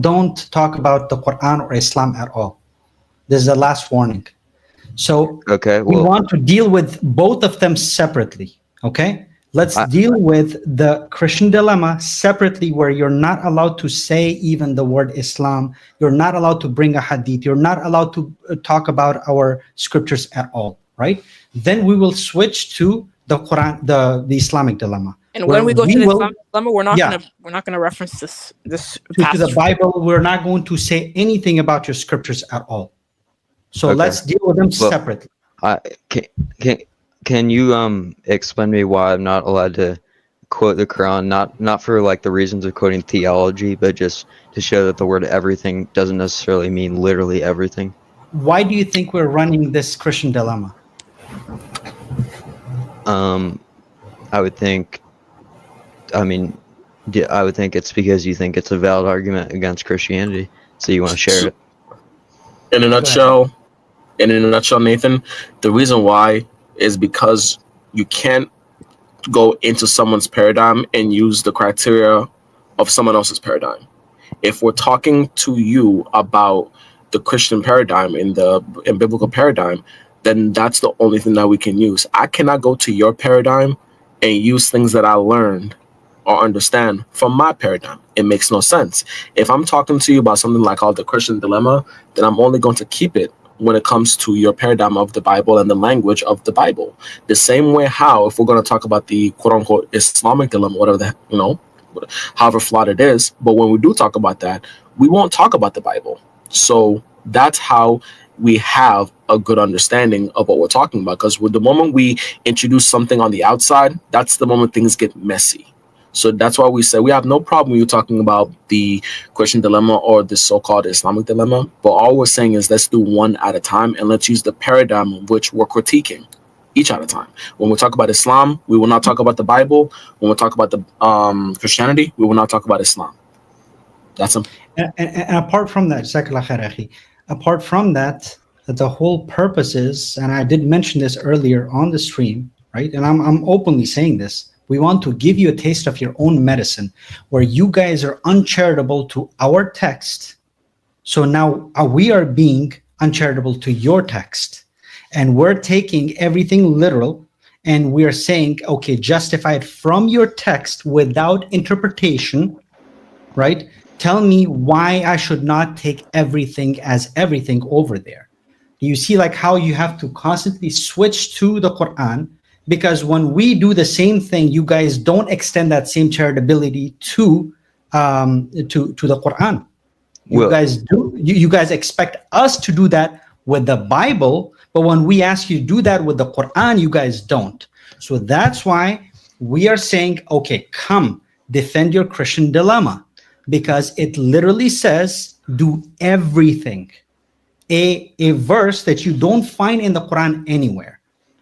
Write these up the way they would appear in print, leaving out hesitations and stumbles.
don't talk about the Quran or Islam at all. This is the last warning. So Okay, we well, want to deal with both of them separately. Okay, let's I, deal with the Christian dilemma separately, where you're not allowed to say even the word Islam. You're not allowed to bring a hadith. You're not allowed to talk about our scriptures at all, right? Then we will switch to the Quran, the Islamic dilemma, And where when we go to we the will, Islamic dilemma, yeah, we're not gonna reference this to the passage. Bible. We're not going to say anything about your scriptures at all. So okay. let's deal with them Well, separately. I can can you explain to me why I'm not allowed to quote the Quran? Not for like the reasons of quoting theology, but just to show that the word everything doesn't necessarily mean literally everything. Why do you think we're running this Christian dilemma? I would think. I mean, I would think it's because you think it's a valid argument against Christianity, so you want to share it. In a nutshell, Nathan, the reason why is because you can't go into someone's paradigm and use the criteria of someone else's paradigm. If we're talking to you about the Christian paradigm in biblical paradigm, then that's the only thing that we can use. I cannot go to your paradigm and use things that I learned or understand from my paradigm. It makes no sense. If I'm talking to you about something like called the Christian dilemma, then I'm only going to keep it when it comes to your paradigm of the Bible and the language of the Bible. The same way how, if we're going to talk about the quote unquote Islamic dilemma, whatever that, however flawed it is, but when we do talk about that, we won't talk about the Bible. So that's how we have a good understanding of what we're talking about. Because with the moment we introduce something on the outside, that's the moment things get messy. So that's why we say we have no problem you talking about the Christian dilemma or the so-called Islamic dilemma. But all we're saying is let's do one at a time and let's use the paradigm of which we're critiquing each at a time. When we talk about Islam, we will not talk about the Bible. When we talk about the Christianity, we will not talk about Islam. That's simple. And apart from that, Jazakallah khair, akhi. Apart from that, the whole purpose is, and I did mention this earlier on the stream, right? And I'm openly saying this. We want to give you a taste of your own medicine, where you guys are uncharitable to our text. So now we are being uncharitable to your text. And we're taking everything literal, and we're saying, okay, justify it from your text without interpretation, right? Tell me why I should not take everything as everything over there. You see like how you have to constantly switch to the Quran, because when we do the same thing, you guys don't extend that same charitability to the Quran. You guys expect us to do that with the Bible, but when we ask you to do that with the Quran, you guys don't. So that's why we are saying, okay, come defend your Christian dilemma, because it literally says do everything. A verse that you don't find in the Quran anywhere.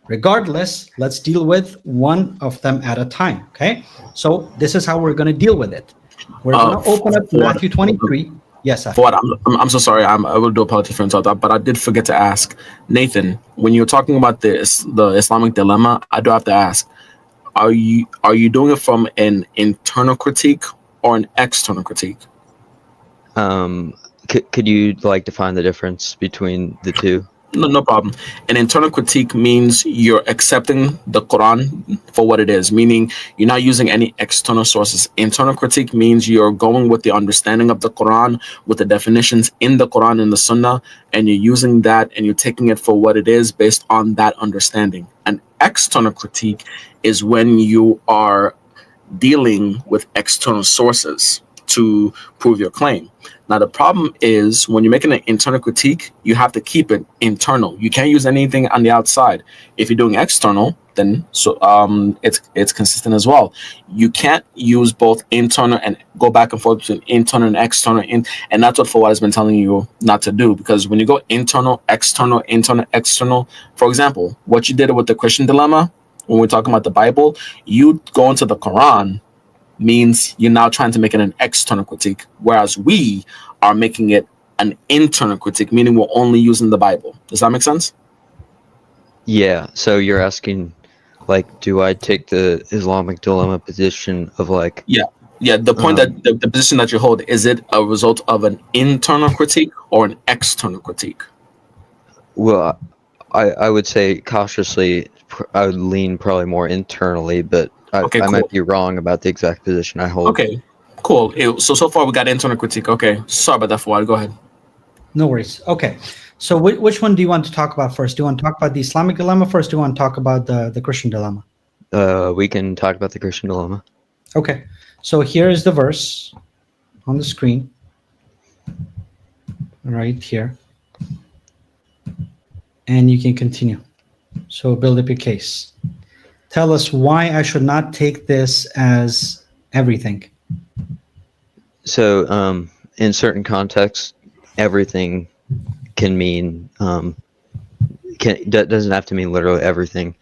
Regardless, let's deal with one of them at a time, okay? So this is how we're going to deal with it. We're going to open up Matthew 23. Yes, sir. I'm so sorry. I will do apologize for interrupting, but I did forget to ask Nathan, when you're talking about the Islamic dilemma, I do have to ask: Are you doing it from an internal critique or an external critique? Could you like define the difference between the two? No problem. An internal critique means you're accepting the Quran for what it is, meaning you're not using any external sources. Internal critique means you're going with the understanding of the Quran, with the definitions in the Quran and the Sunnah, and you're using that and you're taking it for what it is based on that understanding. An external critique is when you are dealing with external sources to prove your claim. Now, the problem is when you're making an internal critique, you have to keep it internal. You can't use anything on the outside. If you're doing external, then it's consistent as well. You can't use both internal and go back and forth between internal and external. And that's what Fawad has been telling you not to do, because when you go internal, external, for example, what you did with the Christian dilemma, when we're talking about the Bible, you go into the Quran means you're now trying to make it an external critique, whereas we are making it an internal critique, meaning we're only using the Bible. Does that make sense? Yeah. So you're asking, like, do I take the Islamic dilemma position of like, yeah, Yeah, the point that the position that you hold, is it a result of an internal critique or an external critique? Well, I would say cautiously, I would lean probably more internally, but Okay, I cool. might be wrong about the exact position I hold. Okay, cool. So far we got internal critique. Okay, sorry about that, Fawad. Go ahead. No worries. Okay. So which one do you want to talk about first? Do you want to talk about the Islamic dilemma first? Do you want to talk about the Christian dilemma? We can talk about the Christian dilemma. Okay. So here is the verse on the screen right here. And you can continue. So build up your case. Tell us why I should not take this as everything. So, in certain contexts, everything can mean doesn't have to mean literally everything.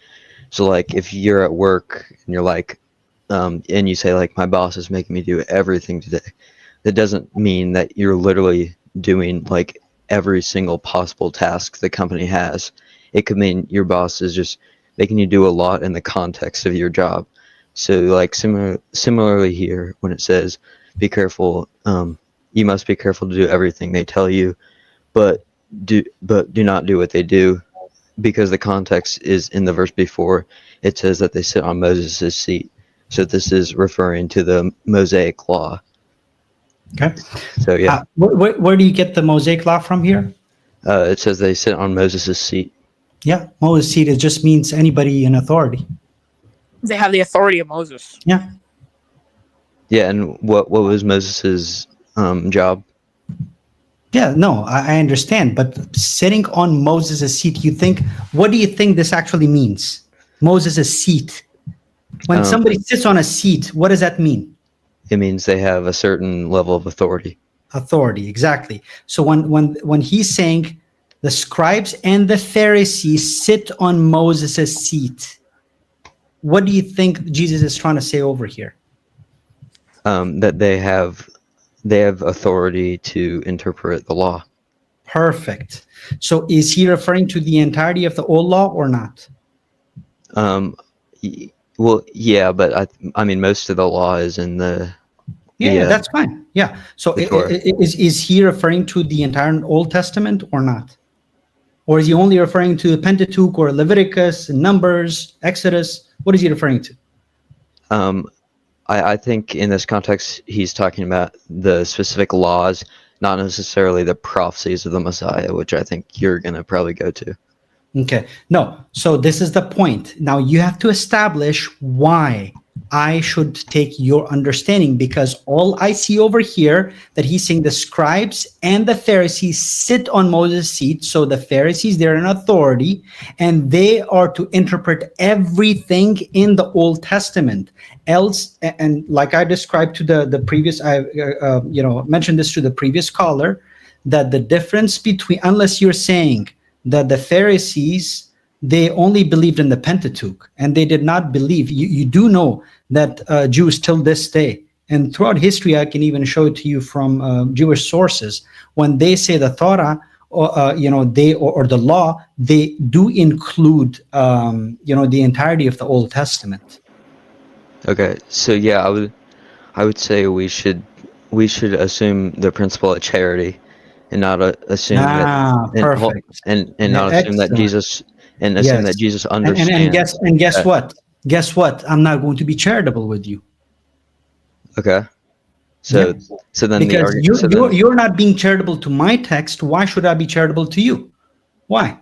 So, like, if you're at work and you're like, and you say like, my boss is making me do everything today, that doesn't mean that you're literally doing like every single possible task the company has. It could mean your boss is just making you do a lot in the context of your job. So, like, similarly here, when it says, be careful, you must be careful to do everything they tell you, but do not do what they do, because the context is in the verse before. It says that they sit on Moses' seat. So this is referring to the Mosaic law. Okay. So yeah, where do you get the Mosaic law from here? it says they sit on Moses' seat. Yeah, Moses' seat, it just means anybody in authority. They have the authority of Moses. Yeah. Yeah, and what was Moses' job? Yeah, no, I understand. But sitting on Moses' seat, what do you think this actually means? Moses' seat. When somebody sits on a seat, what does that mean? It means they have a certain level of authority. Authority, exactly. So when he's saying the scribes and the Pharisees sit on Moses' seat, what do you think Jesus is trying to say over here? That they have authority to interpret the law. Perfect. So is he referring to the entirety of the old law or not? Well, yeah, but I mean, most of the law is in the. Yeah, that's fine. Yeah. So is he referring to the entire Old Testament or not? Or is he only referring to the Pentateuch or Leviticus, Numbers, Exodus? What is he referring to? I think in this context, he's talking about the specific laws, not necessarily the prophecies of the Messiah, which I think you're going to probably go to. Okay. No. So this is the point. Now you have to establish why I should take your understanding, because all I see over here that he's saying the scribes and the Pharisees sit on Moses' seat. So the Pharisees, they're an authority, and they are to interpret everything in the Old Testament. Else, and like I described to the previous, I mentioned this to the previous caller, that the difference between, unless you're saying that the Pharisees, they only believed in the Pentateuch and they did not believe. You do know that Jews till this day, and throughout history, I can even show it to you from Jewish sources, when they say the Torah, or the law, they do include the entirety of the Old Testament. Okay, so yeah, I would say we should assume the principle of charity, and not assume that perfect. and not assume that Jesus that Jesus understands. And guess what? Guess what? I'm not going to be charitable with you. Okay. So then because you're not being charitable to my text, why should I be charitable to you? Why?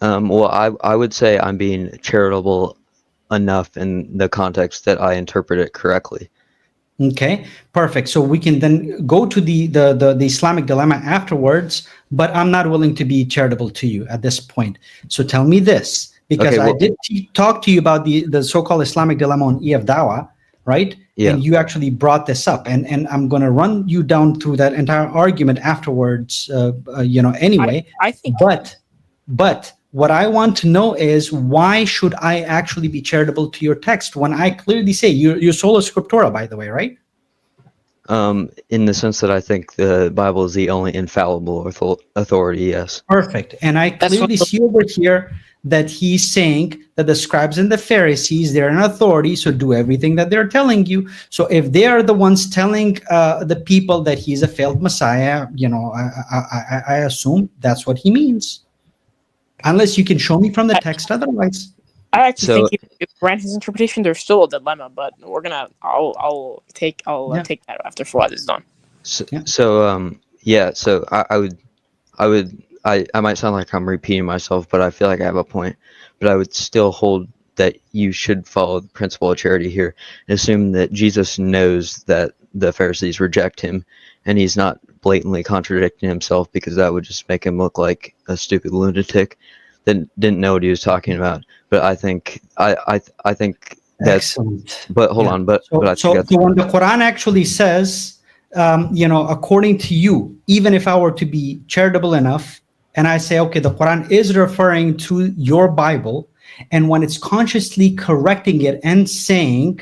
Well, I would say I'm being charitable enough in the context that I interpret it correctly. Okay, perfect. So we can then go to the Islamic dilemma afterwards, but I'm not willing to be charitable to you at this point. So tell me this, because I did talk to you about the so-called Islamic dilemma on EF Dawa, right? Yeah. And you actually brought this up, and I'm going to run you down through that entire argument afterwards, anyway. I think. But what I want to know is, why should I actually be charitable to your text when I clearly say you're sola scriptura, by the way, right? In the sense that I think the Bible is the only infallible authority, yes. Perfect. And I clearly see over here that he's saying that the scribes and the Pharisees, they're an authority, so do everything that they're telling you. So if they are the ones telling the people that he's a failed Messiah, I assume that's what he means. Unless you can show me from the text otherwise. I actually So- think if grant his interpretation, there's still a dilemma, but I'll take that after Fuad is done. I might sound like I'm repeating myself, but I feel like I have a point. But I would still hold that you should follow the principle of charity here and assume that Jesus knows that the Pharisees reject him, and he's not blatantly contradicting himself, because that would just make him look like a stupid lunatic that didn't know what he was talking about. But I think that's. Excellent. But hold on, but I So think when the Quran actually says, according to you, even if I were to be charitable enough, and I say, okay, the Quran is referring to your Bible, and when it's consciously correcting it and saying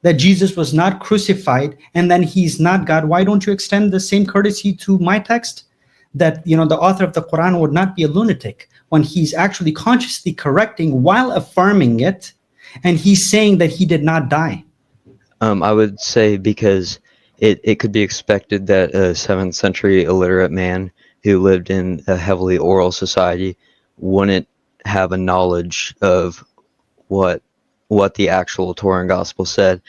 that Jesus was not crucified and then he's not God, why don't you extend the same courtesy to my text? That, the author of the Quran would not be a lunatic when he's actually consciously correcting while affirming it, and he's saying that he did not die. I would say because it could be expected that a 7th century illiterate man who lived in a heavily oral society wouldn't have a knowledge of what the actual Torah and Gospel said,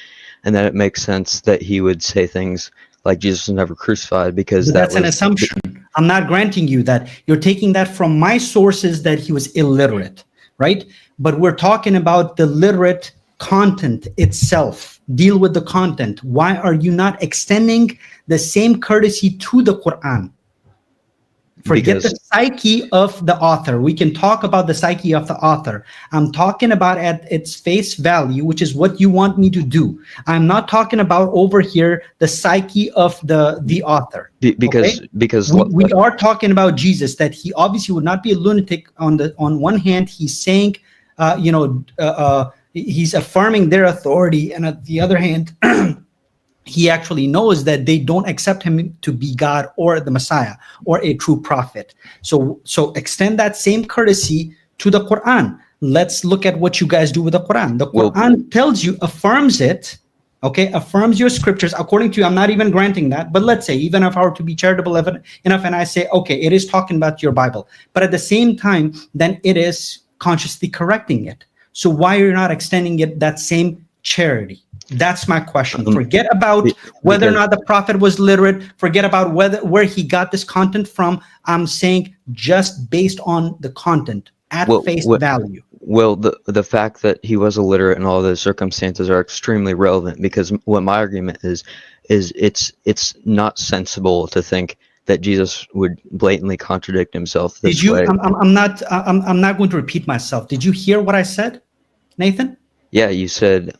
and that it makes sense that he would say things like Jesus was never crucified, because that's an assumption. I'm not granting you that. You're taking that from my sources that he was illiterate, right? But we're talking about the literate content itself. Deal with the content. Why are you not extending the same courtesy to the Quran? Forget the psyche of the author. We can talk about the psyche of the author. I'm talking about at its face value, which is what you want me to do. I'm not talking about over here the psyche of the author. Because we are talking about Jesus, that he obviously would not be a lunatic. On one hand, he's saying, he's affirming their authority, and at the other hand, he actually knows that they don't accept him to be God or the Messiah or a true prophet. So extend that same courtesy to the Quran. Let's look at what you guys do with the Quran. The Quran tells you, affirms it, okay, affirms your scriptures. According to you, I'm not even granting that, but let's say, even if I were to be charitable enough and I say, okay, it is talking about your Bible, but at the same time, then it is consciously correcting it. So why are you not extending it that same charity? That's my question. Forget about whether or not the prophet was literate. Forget about where he got this content from. I'm saying just based on the content at face value. Well, the fact that he was illiterate and all those circumstances are extremely relevant, because what my argument is it's not sensible to think that Jesus would blatantly contradict himself this way. I'm not going to repeat myself. Did you hear what I said, Nathan? Yeah, you said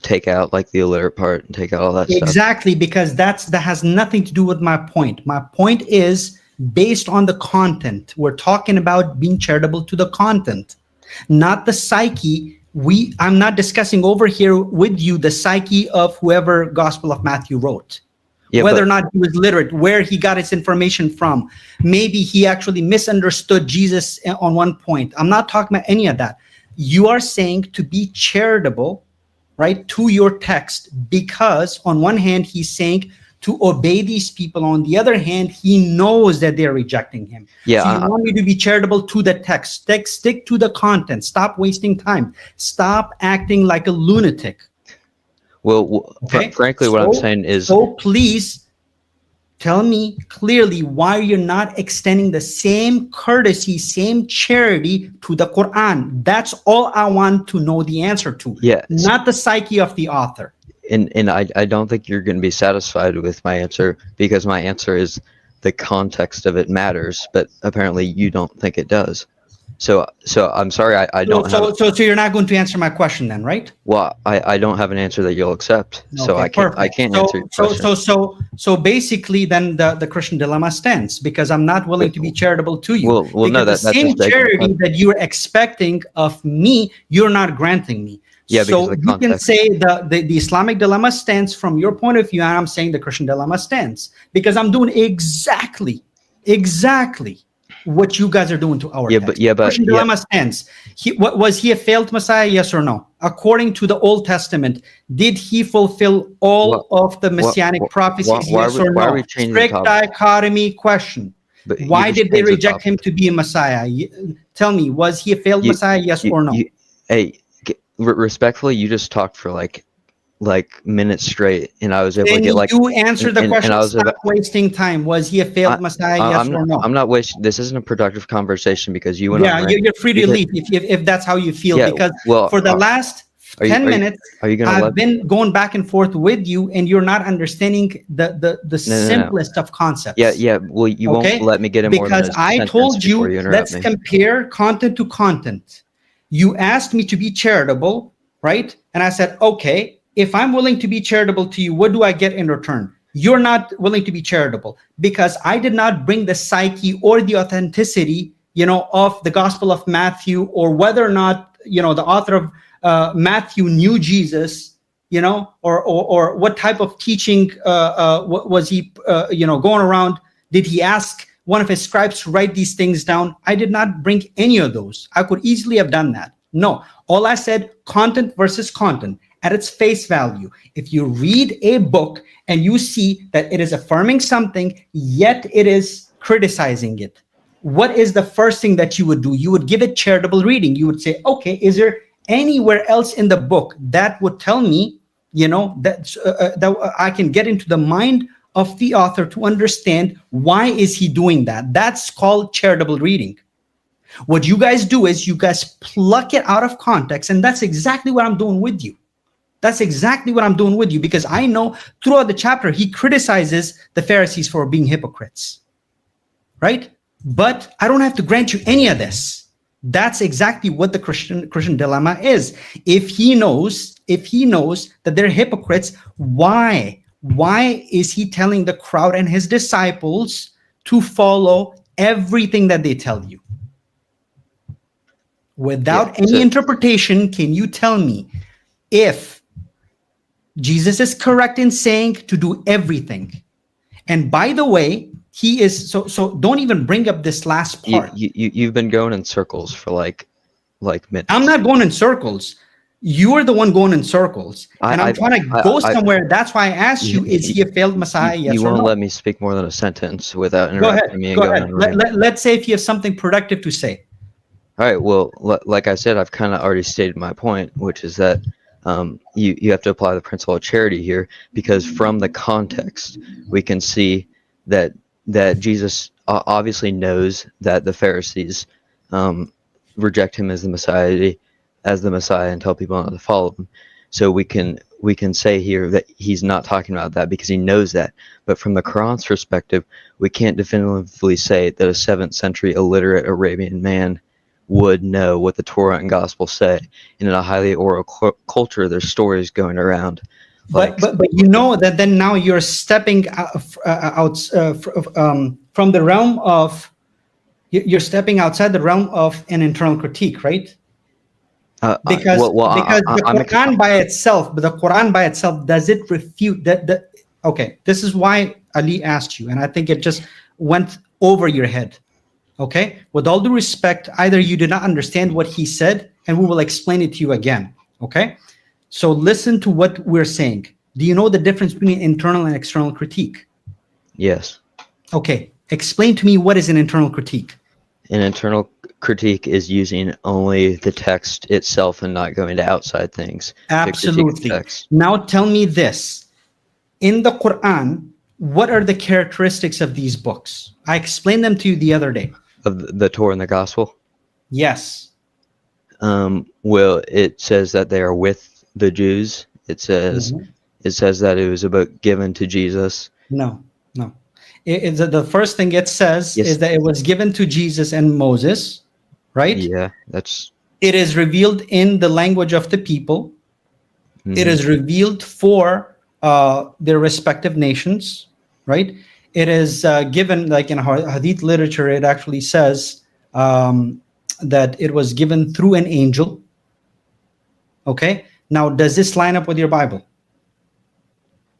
take out like the illiterate part and take out all that stuff. Exactly, because that has nothing to do with my point. My point is based on the content. We're talking about being charitable to the content, not the psyche. I'm not discussing over here with you the psyche of whoever Gospel of Matthew wrote. Yeah, whether or not he was literate, where he got his information from. Maybe he actually misunderstood Jesus on one point. I'm not talking about any of that. You are saying to be charitable, right, to your text, because on one hand, he's saying to obey these people. On the other hand, he knows that they're rejecting him. Yeah, so you want me to be charitable to the text. Stick to the content. Stop wasting time. Stop acting like a lunatic. Well, okay? Frankly, what I'm saying is... So please tell me clearly why you're not extending the same courtesy, same charity to the Quran. That's all I want to know the answer to. Yeah. Not the psyche of the author. And I don't think you're going to be satisfied with my answer, because my answer is the context of it matters, but apparently you don't think it does. So I'm sorry, I don't have... So you're not going to answer my question then, right? Well, I don't have an answer that you'll accept. Okay, so I can't answer your question. So basically then the Christian dilemma stands, because I'm not willing to be charitable to you. Well, no, that's the same charity that you're expecting of me, you're not granting me. Yeah, so you can say the Islamic dilemma stands from your point of view, and I'm saying the Christian dilemma stands, because I'm doing exactly what you guys are doing to our text. but Christian dilemma stands. Was he a failed Messiah? Yes or no? According to the Old Testament, did he fulfill all of the messianic prophecies? Yes or no? Why are we changing Strict the topic? dichotomy question. But why did they reject him to be a Messiah? Tell me, was he a failed Messiah? Yes or no? Respectfully, you just talked for like minutes straight, and I was able to get like. You answered the question. And I was Stop wasting time. Was he a failed Messiah? Yes or no? I'm not wasting. This isn't a productive conversation because you went. Yeah, you're free to leave if that's how you feel. Because for the last 10 minutes, I've been going back and forth with you, and you're not understanding the simplest of concepts. Yeah. Well, you won't let me get in more than a because I told you let's compare content to content. You asked me to be charitable, right? And I said, okay. If I'm willing to be charitable to you, what do I get in return? You're not willing to be charitable because I did not bring the psyche or the authenticity, of the Gospel of Matthew, or whether or not, the author of Matthew knew Jesus, or what type of teaching was he, going around? Did he ask one of his scribes to write these things down? I did not bring any of those. I could easily have done that. No, all I said, content versus content. At its face value, if you read a book and you see that it is affirming something, yet it is criticizing it, what is the first thing that you would do? You would give it charitable reading. You would say, okay, is there anywhere else in the book that would tell me, that I can get into the mind of the author to understand why is he doing that? That's called charitable reading. What you guys do is you guys pluck it out of context, and that's exactly what I'm doing with you. That's exactly what I'm doing with you, because I know throughout the chapter, he criticizes the Pharisees for being hypocrites, right? But I don't have to grant you any of this. That's exactly what the Christian dilemma is. If he knows that they're hypocrites, why is he telling the crowd and his disciples to follow everything that they tell you? Without any interpretation, can you tell me if Jesus is correct in saying to do everything? And by the way, he is so don't even bring up this last part. You've been going in circles for like minutes. I'm not going in circles. You're the one going in circles. And I'm trying to go somewhere. That's why I asked you, is he a failed Messiah? Yes or no? You won't let me speak more than a sentence without interrupting me. Go ahead. Let's say if you have something productive to say. All right. Well, like I said, I've kind of already stated my point, which is that you have to apply the principle of charity here, because from the context we can see that Jesus obviously knows that the Pharisees reject him as the Messiah, and tell people not to follow him. So we can say here that he's not talking about that because he knows that. But from the Quran's perspective, we can't definitively say that a 7th century illiterate Arabian man would know what the Torah and Gospel say. And in a highly oral culture, there's stories going around. But you know that then now you're stepping out from the realm of, you're stepping outside the realm of an internal critique, right? Because the Quran by itself, does it refute that? Okay, this is why Ali asked you, and I think it just went over your head. Okay, with all due respect, either you did not understand what he said, and we will explain it to you again. Okay, so listen to what we're saying. Do you know the difference between internal and external critique? Yes. Okay, explain to me, what is an internal critique? An internal critique is using only the text itself and not going to outside things. Absolutely. Now tell me this. In the Quran, what are the characteristics of these books? I explained them to you the other day. Of the Torah and the Gospel? Yes. Well, it says that they are with the Jews. It says that it was about given to Jesus. No. The first thing it says is that it was given to Jesus and Moses, right? Yeah, It is revealed in the language of the people. Mm-hmm. It is revealed for their respective nations, right? It is given, like in Hadith literature, it actually says that it was given through an angel. Okay, now does this line up with your Bible?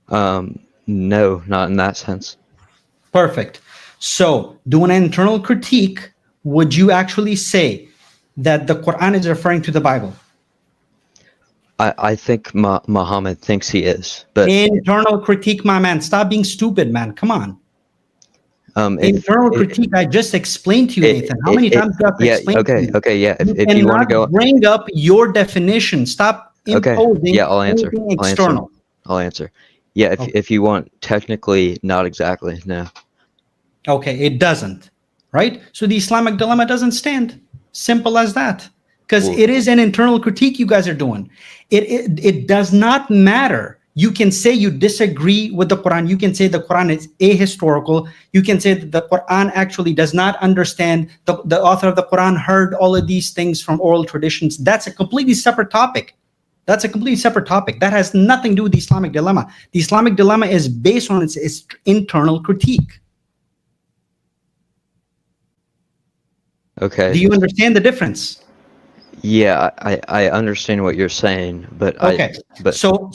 No, not in that sense. Perfect. So doing an internal critique, would you actually say that the Quran is referring to the Bible? I think Muhammad thinks he is, but Internal critique, my man. Stop being stupid, man. Come on. Internal critique. I just explained to you, Nathan. How many times do I have to explain to you? Okay, yeah. If you want to go, bring up your definition. Stop imposing I'll answer. anything external. I'll answer. Yeah, if you want, technically, not exactly, no. Okay, it doesn't, right? So the Islamic dilemma doesn't stand. Simple as that. Because it is an internal critique you guys are doing. It does not matter. You can say you disagree with the Quran. You can say the Quran is ahistorical. You can say that the Quran actually does not understand. The author of the Quran heard all of these things from oral traditions. That's a completely separate topic. That has nothing to do with the Islamic dilemma. The Islamic dilemma is based on its internal critique. Okay. Do you understand the difference? Yeah, I understand what you're saying, but okay. So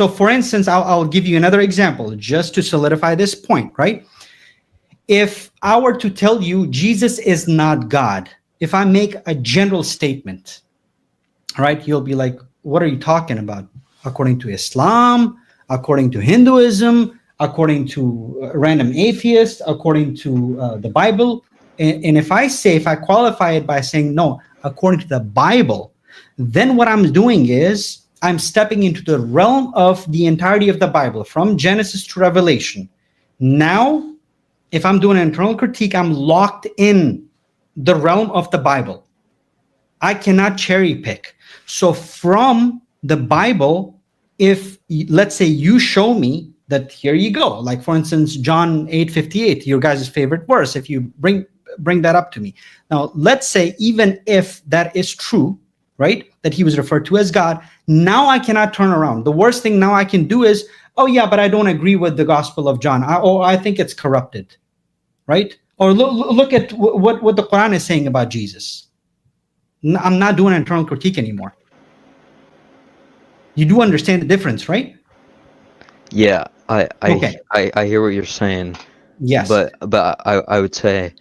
for instance, I'll give you another example just to solidify this point, right? If I were to tell you Jesus is not God, if I make a general statement, right, you'll be like, what are you talking about? According to Islam, according to Hinduism, according to random atheists, according to the Bible. And if I qualify it by saying, no, according to the Bible, then what I'm doing is I'm stepping into the realm of the entirety of the Bible, from Genesis to Revelation. Now, if I'm doing an internal critique, I'm locked in the realm of the Bible. I cannot cherry pick. So from the Bible, if let's say you show me that, here you go, like for instance, John 8:58, your guys' favorite verse, if you bring that up to me. Now, let's say even if that is true, right, that he was referred to as God, now I cannot turn around. The worst thing now I can do is, oh yeah, but I don't agree with the Gospel of John. I think it's corrupted, right? Or look at what the Quran is saying about Jesus. I'm not doing internal critique anymore. You do understand the difference, right? Yeah, I hear what you're saying. Yes. But I would say,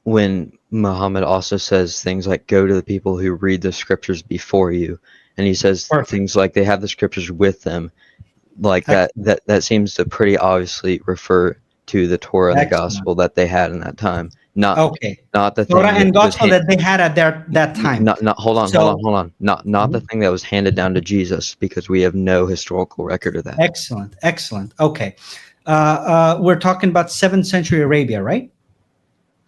when Muhammad also says things like, go to the people who read the scriptures before you, and he says things like they have the scriptures with them, like that seems to pretty obviously refer to the Torah and the gospel that they had in that time. Not the Torah thing and gospel that they had at that time. Hold on. Not the thing that was handed down to Jesus, because we have no historical record of that. Excellent. Okay. We're talking about 7th century Arabia, right?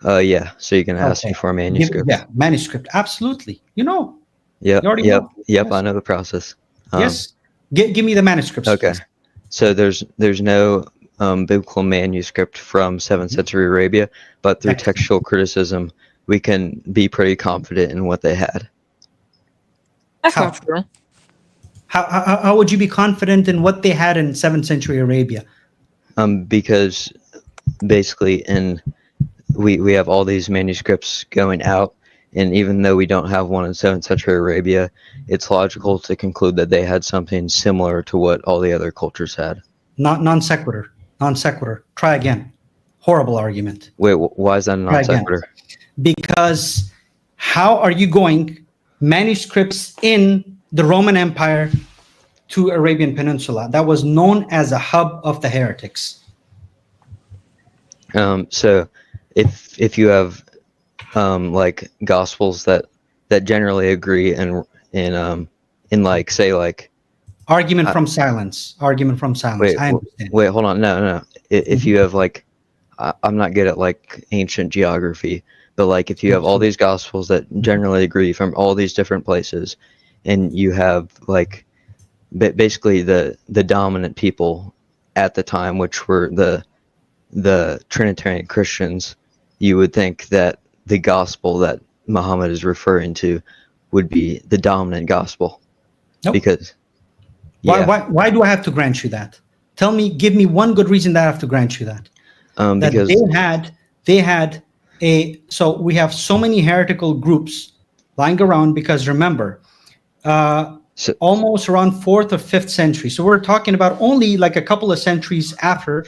Yeah. So you can ask me for a manuscript. Yeah, manuscript. Absolutely. You know. Yep. You already know. Yep. I know the process. Yes. Give me the manuscripts. Okay. Please. So there's no biblical manuscript from 7th century Arabia, but through textual criticism, we can be pretty confident in what they had. That's not true. How would you be confident in what they had in 7th century Arabia? Because basically we have all these manuscripts going out, and even though we don't have one in 7th century Arabia, it's logical to conclude that they had something similar to what all the other cultures had. Non sequitur. Try again. Horrible argument. Wait, why is that a non sequitur? Because how are you going manuscripts in the Roman Empire to Arabian Peninsula? That was known as a hub of the heretics. So if you have like gospels that generally agree in like, say, like argument from silence. I understand. Wait, hold on. No. If you have like, I'm not good at like ancient geography, but like if you have all these gospels that generally agree from all these different places, and you have like basically the dominant people at the time, which were the Trinitarian Christians, you would think that the gospel that Muhammad is referring to would be the dominant gospel. Nope. Because why do I have to grant you that? Give me one good reason that I have to grant you that. Because they had so we have so many heretical groups lying around, because remember, almost around 4th or 5th century. So we're talking about only like a couple of centuries after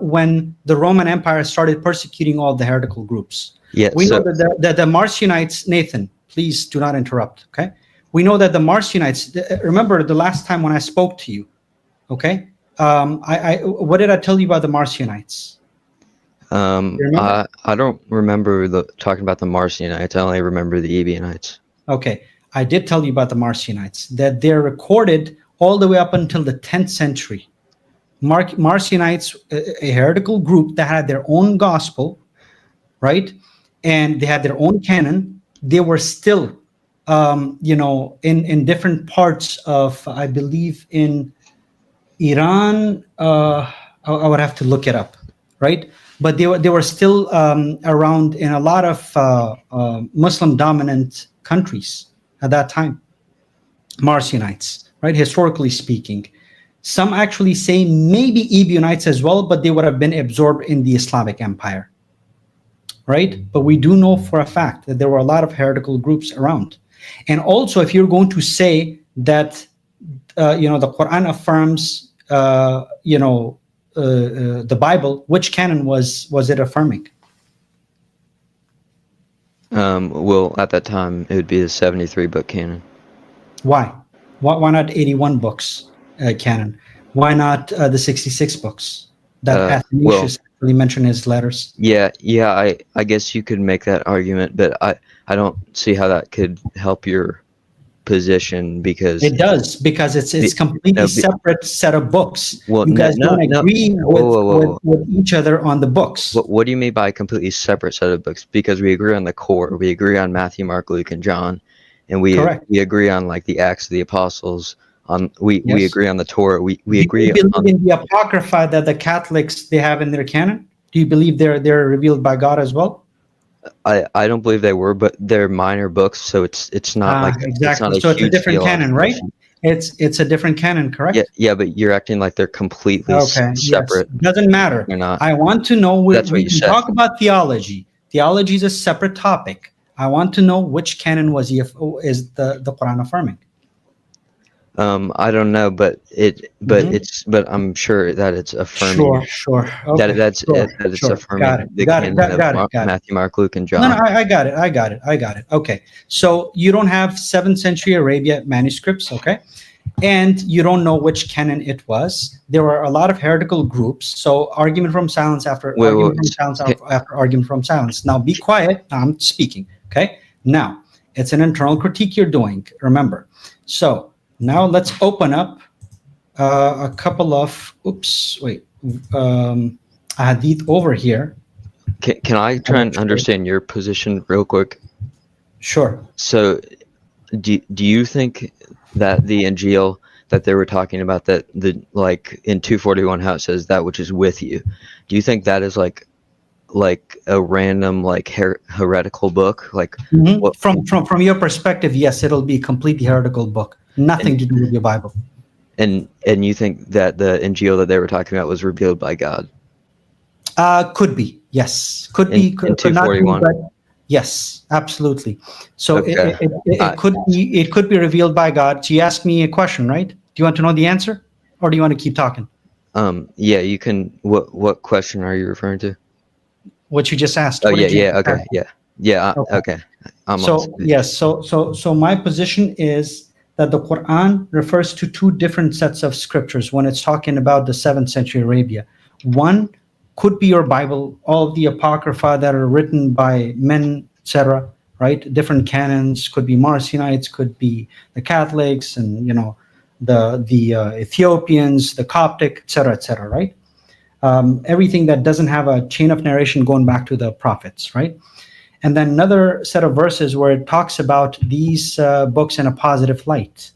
when the Roman Empire started persecuting all the heretical groups. Yeah. We So know that the Marcionites, Nathan, please do not interrupt, okay? We know that the Marcionites, remember the last time when I spoke to you, okay? What did I tell you about the Marcionites? You remember? I don't remember talking about the Marcionites. I only remember the Ebionites. Okay, I did tell you about the Marcionites, that they're recorded all the way up until the 10th century. Marcionites, a heretical group that had their own gospel, right? And they had their own canon. They were still, in different parts of, I believe, in Iran. I would have to look it up, right? But they were still around in a lot of Muslim dominant countries at that time. Marcionites, right? Historically speaking, some actually say maybe Ebionites as well, but they would have been absorbed in the Islamic Empire, right? But we do know for a fact that there were a lot of heretical groups around. And also, if you're going to say that, the Quran affirms, the Bible, which canon was it affirming? Well, at that time, it would be the 73 book canon. Why? Why not 81 books canon? Why not the 66 books that Athanasius actually mentioned in his letters? Yeah. I guess you could make that argument, but I don't see how that could help your position, because it does, because it's completely separate set of books. Well, you guys don't agree with each other on the books. What do you mean by a completely separate set of books? Because we agree on the core. We agree on Matthew, Mark, Luke, and John, and we agree on like the Acts of the Apostles. We agree on the Torah. We agree. Do you believe in the Apocrypha that the Catholics they have in their canon? Do you believe they're revealed by God as well? I don't believe they were, but they're minor books, so it's not like exactly. So it's a different canon, right? It's a different canon, correct? Yeah, but you're acting like they're completely separate. Yes. Doesn't matter. They're not. I want to know. That's what you said. Talk about theology. Theology is a separate topic. I want to know which canon is the Quran affirming. I don't know, but but I'm sure that it's affirming. Sure. Okay. It's affirming the canon of Matthew, Mark, Luke, and John. No, I got it. Okay, so you don't have 7th century Arabia manuscripts, okay, and you don't know which canon it was. There were a lot of heretical groups. So argument from silence after argument from silence after argument from silence. Now be quiet. I'm speaking. Okay. Now it's an internal critique you're doing. Remember. So. Now let's open up a couple of hadith over here. Can I try and understand your position real quick? Sure. So, do you think that the Injil that they were talking about, that like in 241 how it says that which is with you, do you think that is like a random heretical book? Like from your perspective, yes, it'll be a completely heretical book. Nothing to do with your Bible. And you think that the Injil that they were talking about was revealed by God? Could be, yes. Could be. In 241? But yes, absolutely. So it could be revealed by God. So you asked me a question, right? Do you want to know the answer, or do you want to keep talking? Yeah, you can. What question are you referring to? What you just asked. Okay. So my position is that the Quran refers to two different sets of scriptures when it's talking about the 7th century Arabia. One could be your Bible, all of the Apocrypha that are written by men, etc., right? Different canons, could be Marcionites, could be the Catholics, and the Ethiopians, the Coptic, etc., right? Everything that doesn't have a chain of narration going back to the prophets, right? And then another set of verses where it talks about these books in a positive light,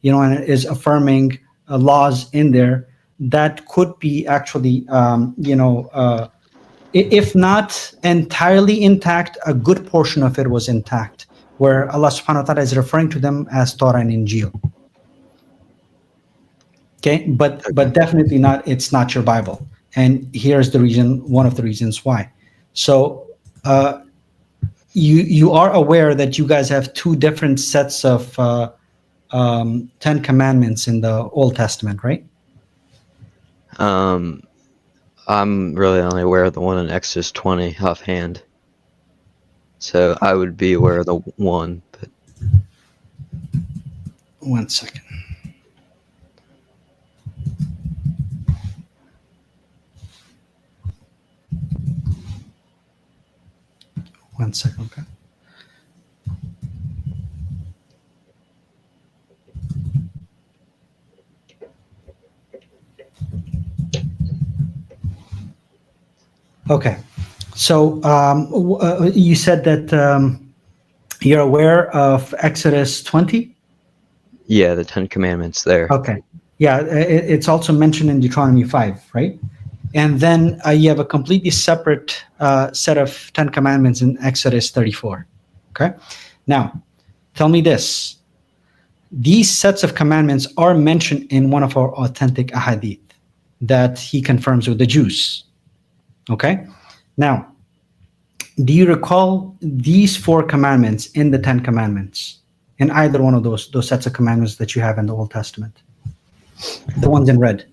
and it is affirming laws in there that could be actually, if not entirely intact, a good portion of it was intact, where Allah subhanahu wa ta'ala is referring to them as Torah and Injil. Okay, but definitely not, it's not your Bible. And here's the reason, one of the reasons why. So, you are aware that you guys have two different sets of 10 commandments in the Old Testament, right? I'm really only aware of the one in Exodus 20 offhand. So I would be aware of the one. But 1 second. One second, okay. Okay, so you said that you're aware of Exodus 20? yeah, the 10 Commandments there. Okay, yeah, it's also mentioned in Deuteronomy 5, right? And then you have a completely separate set of 10 Commandments in Exodus 34, okay? Now, tell me this. These sets of commandments are mentioned in one of our authentic ahadith that he confirms with the Jews. Okay? Now, do you recall these 4 commandments in the 10 commandments? In either one of those sets of commandments that you have in the Old Testament? The ones in red.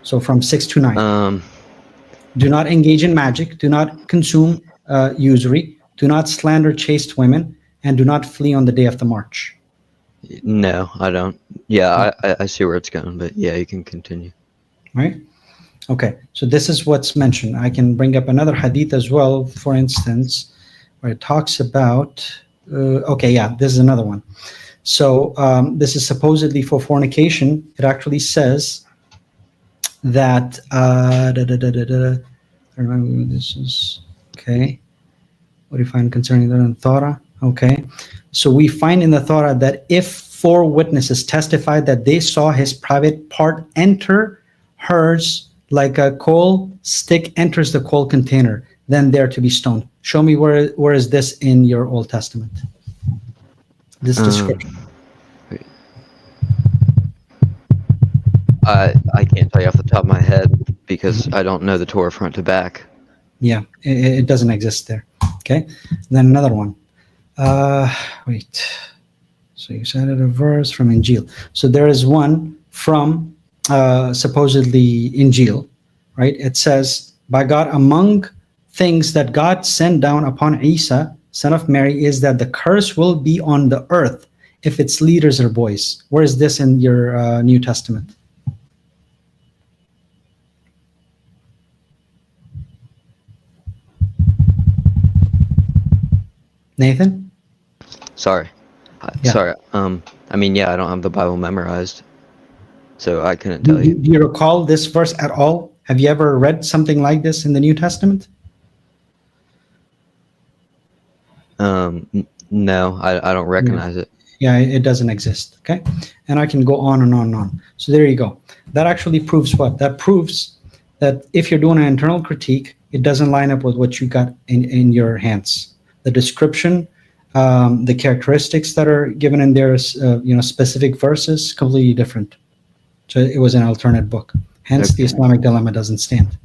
So from 6 to 9. Do not engage in magic. Do not consume usury. Do not slander chaste women. And do not flee on the day of the march. No, I don't. Yeah, I see where it's going, but yeah, you can continue. Right? Okay, so this is what's mentioned. I can bring up another hadith as well, for instance, where it talks about, okay, yeah, this is another one. So this is supposedly for fornication. It actually says that, I remember this is, okay. What do you find concerning that in Torah? Okay, so we find in the Torah that if 4 witnesses testify that they saw his private part enter hers like a coal stick enters the coal container, then they're to be stoned. Show me where is this in your Old Testament? This description. I can't tell you off the top of my head because I don't know the Torah front to back. Yeah, it doesn't exist there. Okay, then another one. Wait. So you cited a verse from Injil. So there is one from supposedly Injil, right? It says, by God, among things that God sent down upon Isa, son of Mary, is that the curse will be on the earth if its leaders are boys. Where is this in your New Testament? Nathan? Sorry. Yeah. Sorry. I mean, yeah, I don't have the Bible memorized, so I couldn't tell you. Do you recall this verse at all? Have you ever read something like this in the New Testament? No, I don't recognize it. Yeah, it doesn't exist. Okay, and I can go on and on and on. So there you go. That actually proves what? That proves that if you're doing an internal critique, it doesn't line up with what you got in your hands. The description, the characteristics that are given in there, specific verses, completely different. So it was an alternate book. Hence, the Islamic Dilemma doesn't stand.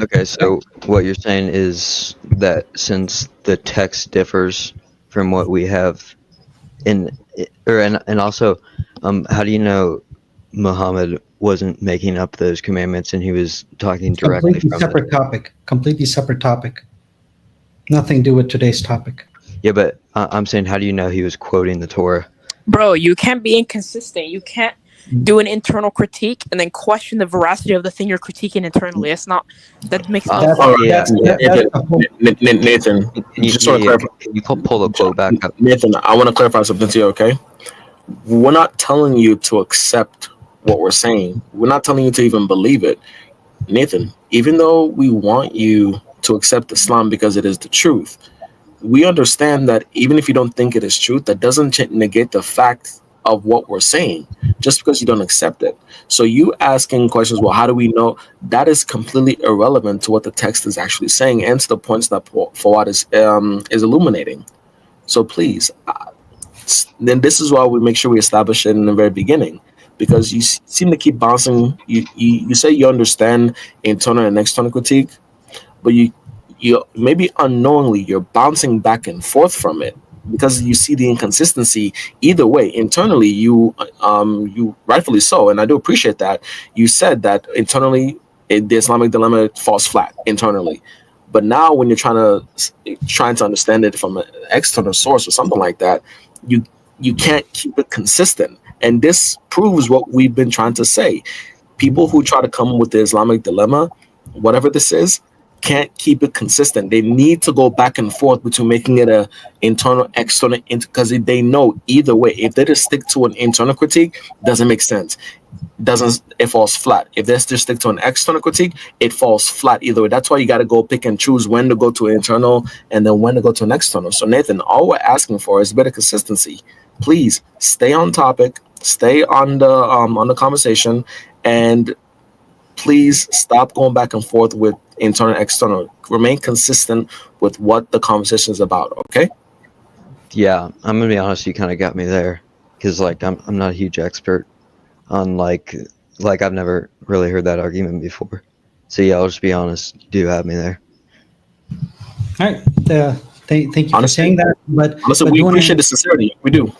Okay, so what you're saying is that since the text differs from what we have and also, how do you know Muhammad wasn't making up those commandments and he was talking directly Completely from separate topic. Completely separate topic. Nothing to do with today's topic. Yeah, but I'm saying, how do you know he was quoting the Torah? Bro, you can't be inconsistent. You can't do an internal critique and then question the veracity of the thing you're critiquing internally. It's not. That makes no sense. Nathan, can you pull the quote back up? Nathan, I want to clarify something to you, okay? We're not telling you to accept what we're saying. We're not telling you to even believe it. Nathan, even though we want you to accept Islam because it is the truth, we understand that even if you don't think it is truth, that doesn't negate the fact of what we're saying just because you don't accept it. So you asking questions, well, how do we know? That is completely irrelevant to what the text is actually saying and to the points that Fawad is illuminating. So please, then this is why we make sure we establish it in the very beginning, because you seem to keep bouncing. You say you understand internal and external critique, but you maybe unknowingly you're bouncing back and forth from it. because you see the inconsistency either way. Internally, you rightfully so, and I do appreciate that you said that internally the Islamic dilemma falls flat internally. But now when you're trying to understand it from an external source or something like that, you can't keep it consistent. And this proves what we've been trying to say. People who try to come with the Islamic dilemma, whatever this is, can't keep it consistent. They need to go back and forth between making it a internal, external, because they know either way. If they just stick to an internal critique, doesn't make sense. It falls flat. If they just stick to an external critique, it falls flat either way. That's why you got to go pick and choose when to go to internal and then when to go to an external. So Nathan, all we're asking for is a bit of consistency. Please stay on topic, stay on the conversation, and please stop going back and forth with internal and external. Remain consistent with what the conversation is about. Okay. Yeah, I'm gonna be honest. You kind of got me there, because like I'm not a huge expert on like I've never really heard that argument before. So yeah, I'll just be honest. You do have me there. All right. Thank you for saying that. But we appreciate the sincerity. We do.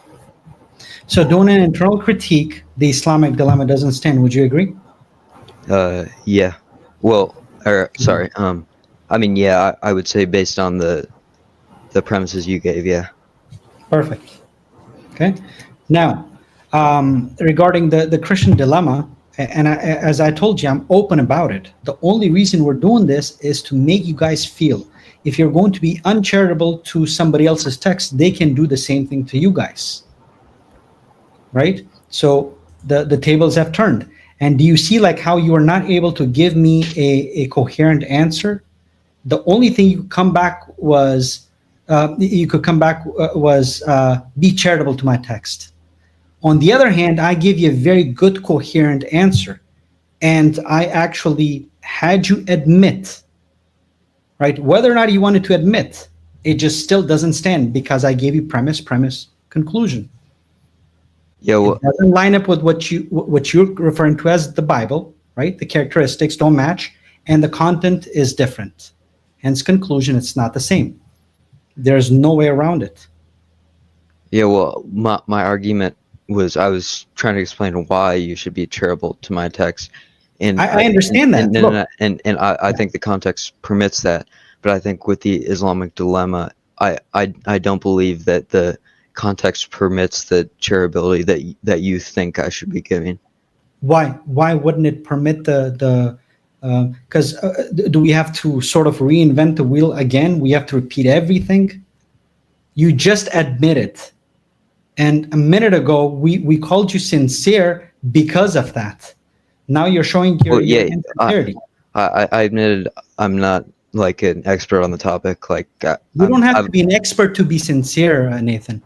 So doing an internal critique, the Islamic dilemma doesn't stand. Would you agree? Yeah. Well, sorry. I mean, yeah, I would say based on the premises you gave, yeah. Perfect. Okay. Now, regarding the Christian dilemma, and as I told you, I'm open about it. The only reason we're doing this is to make you guys feel if you're going to be uncharitable to somebody else's text, they can do the same thing to you guys. Right? So the tables have turned. And do you see like how you are not able to give me a coherent answer? The only thing you come back was be charitable to my text. On the other hand, I give you a very good coherent answer, and I actually had you admit, right? Whether or not you wanted to admit, it just still doesn't stand because I gave you premise, conclusion. Yeah, well, it doesn't line up with what you're referring to as the Bible, right? The characteristics don't match, and the content is different. Hence, conclusion, it's not the same. There's no way around it. Yeah, well, my argument was I was trying to explain why you should be charitable to my text, and I understand that. And I think the context permits that, but I think with the Islamic dilemma, I don't believe that the context permits the charitability that you think I should be giving. Why wouldn't it permit because do we have to sort of reinvent the wheel again? We have to repeat everything? You just admitted, and a minute ago we called you sincere because of that. Now you're showing your insincerity. I admitted I'm not like an expert on the topic. Like you don't have to be an expert to be sincere, Nathan.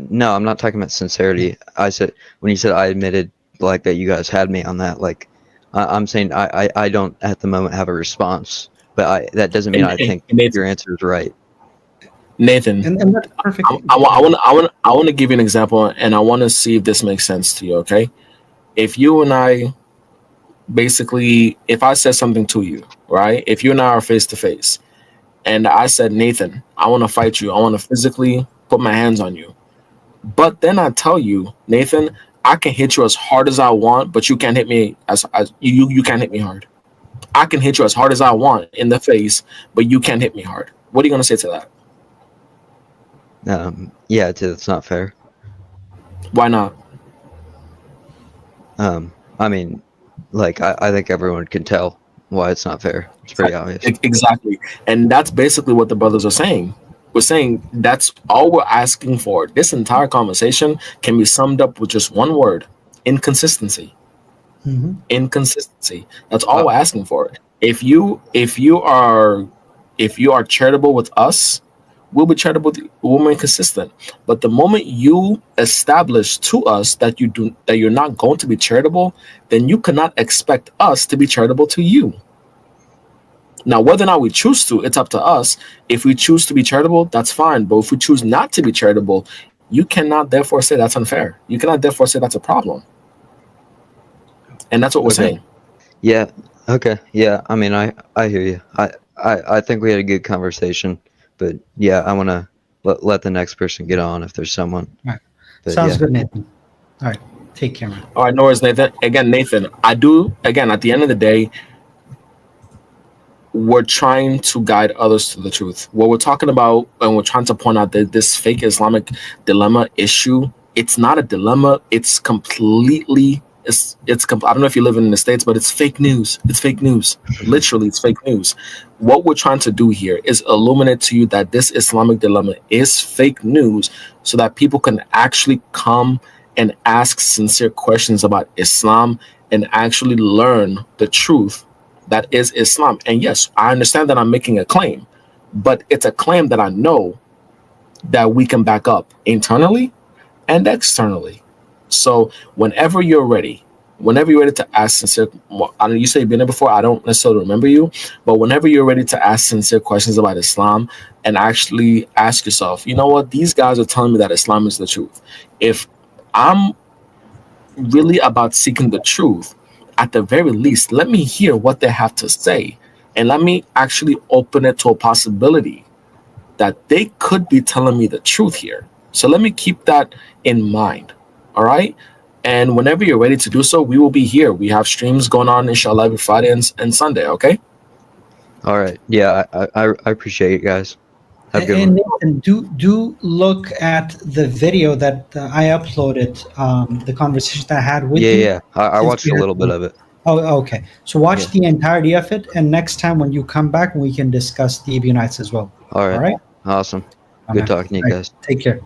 No, I'm not talking about sincerity. I said when you said I admitted like that you guys had me on that. Like I'm saying I don't at the moment have a response, but that doesn't mean I think your answer is right. Nathan, and that's perfect. I want to give you an example, and I want to see if this makes sense to you. Okay, if you and I basically, if I said something to you, right? If you and I are face to face, and I said, Nathan, I want to fight you. I want to physically put my hands on you. But then I tell you, Nathan, I can hit you as hard as I want, but you can't hit me as you can't hit me hard. I can hit you as hard as I want in the face, but you can't hit me hard. What are you gonna say to that? Yeah, it's not fair. Why not? I mean, like I think everyone can tell why it's not fair. It's pretty obvious. Exactly, and that's basically what the brothers are saying. We're saying that's all we're asking for. This entire conversation can be summed up with just one word: inconsistency. Mm-hmm. Inconsistency. That's all we're asking for. If you are charitable with us, we'll be charitable. We'll remain consistent. But the moment you establish to us that you're not going to be charitable, then you cannot expect us to be charitable to you. Now, whether or not we choose to, it's up to us. If we choose to be charitable, that's fine. But if we choose not to be charitable, you cannot therefore say that's unfair. You cannot therefore say that's a problem. And that's what we're saying. Yeah. Okay. Yeah. I mean, I hear you. I think we had a good conversation, but yeah, I want to let the next person get on if there's someone. Right. But Sounds yeah. good, Nathan. All right. Take care, man. All right, no worries, Nathan. Again, Nathan, at the end of the day, we're trying to guide others to the truth. What we're talking about, and we're trying to point out that this fake Islamic dilemma issue, it's not a dilemma. It's completely, I don't know if you live in the States, but it's fake news. It's fake news. Literally, it's fake news. What we're trying to do here is illuminate to you that this Islamic dilemma is fake news so that people can actually come and ask sincere questions about Islam and actually learn the truth that is Islam. And yes, I understand that I'm making a claim, but it's a claim that I know that we can back up internally and externally. So whenever you're ready to ask sincere, well, I know you say you've been there before, I don't necessarily remember you, but whenever you're ready to ask sincere questions about Islam and actually ask yourself, you know what, these guys are telling me that Islam is the truth. If I'm really about seeking the truth, at the very least, let me hear what they have to say. And let me actually open it to a possibility that they could be telling me the truth here. So let me keep that in mind. All right. And whenever you're ready to do so, we will be here. We have streams going on, inshallah, every Friday and Sunday. Okay. All right. Yeah, I appreciate it, guys. Have a good And one. Nathan, do look at the video that I uploaded, the conversation that I had with you. Yeah. I Since watched we a had- little bit of it. Oh, okay. So watch Yeah. the entirety of it, and next time when you come back, we can discuss the Ebionites as well. All right. All right. Awesome. All Good right. talking to you All right. guys. Take care.